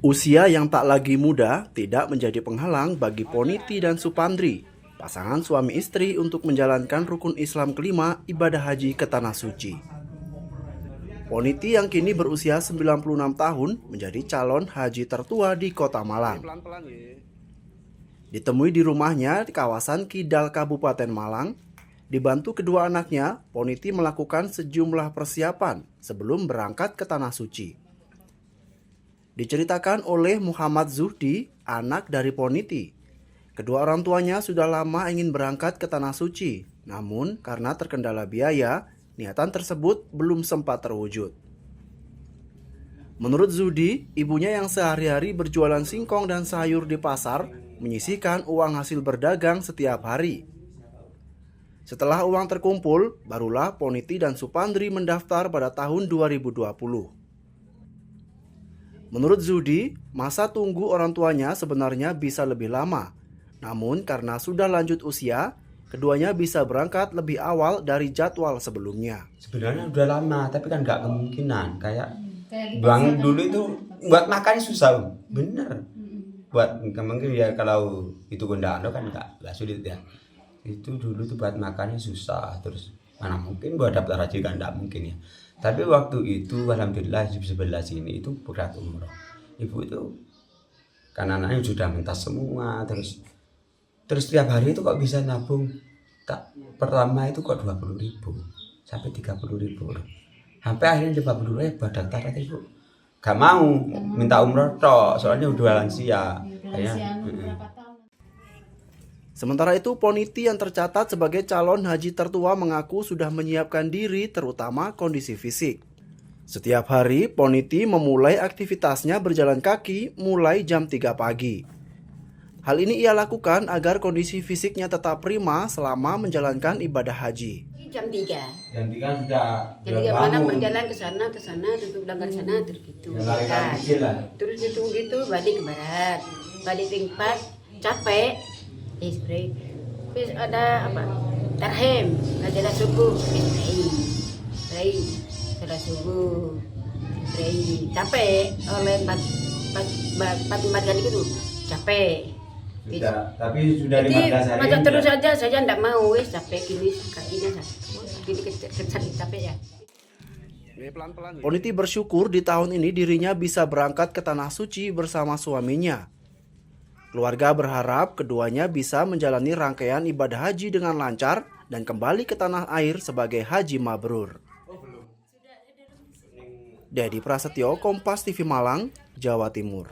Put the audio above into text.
Usia yang tak lagi muda tidak menjadi penghalang bagi Poniti dan Supandri, pasangan suami istri untuk menjalankan rukun Islam kelima ibadah haji ke Tanah Suci. Poniti yang kini berusia 96 tahun menjadi calon haji tertua di Kota Malang. Ditemui di rumahnya di kawasan Kidal Kabupaten Malang, dibantu kedua anaknya, Poniti melakukan sejumlah persiapan sebelum berangkat ke Tanah Suci. Diceritakan oleh Muhammad Zuhdi, anak dari Poniti. Kedua orang tuanya sudah lama ingin berangkat ke Tanah Suci, namun karena terkendala biaya, niatan tersebut belum sempat terwujud. Menurut Zuhdi, ibunya yang sehari-hari berjualan singkong dan sayur di pasar, menyisihkan uang hasil berdagang setiap hari. Setelah uang terkumpul, barulah Poniti dan Supandri mendaftar pada tahun 2020. Menurut Zuhdi, masa tunggu orang tuanya sebenarnya bisa lebih lama. Namun karena sudah lanjut usia, keduanya bisa berangkat lebih awal dari jadwal sebelumnya. Sebenarnya udah lama, tapi kan nggak kemungkinan. Kayak bang dulu itu buat makan susah, bener. Buat mungkin ya kalau itu Gondang kan nggak sulit ya. Itu dulu tuh buat makannya susah, terus mana mungkin buat daftar haji kan nggak mungkin ya. Tapi waktu itu alhamdulillah 11 ini itu berat umroh. Ibu itu kan anaknya sudah mentas semua, terus tiap hari itu kok bisa nabung. Tak pertama itu kok 20.000 sampai 30.000. Sampai akhirnya 50.000 daftar aja ibu. Gak mau minta umroh tok, soalnya udah lansia. Sementara itu, Poniti yang tercatat sebagai calon haji tertua mengaku sudah menyiapkan diri terutama kondisi fisik. Setiap hari, Poniti memulai aktivitasnya berjalan kaki mulai jam 3 pagi. Hal ini ia lakukan agar kondisi fisiknya tetap prima selama menjalankan ibadah haji. Jam 3. Jam 3 sudah. Jam 3 mana berjalan ke sana, tutup langgar sana, terus gitu. Terus gitu, balik ke barat. Balik tempat, capek. Spray. Terus ada apa? Tarhem, ajaran subuh, spray. Ajaran subuh, spray. Capek oleh 4 kali gitu. Capek. Sudah, tapi sudah 15 hari. Masa terus saja saya enggak mau, capek gini kakinya sakit capek ya. Poniti bersyukur di tahun ini dirinya bisa berangkat ke Tanah Suci bersama suaminya. Keluarga berharap keduanya bisa menjalani rangkaian ibadah haji dengan lancar dan kembali ke tanah air sebagai haji mabrur. Dedi Prasetyo, Kompas TV Malang, Jawa Timur.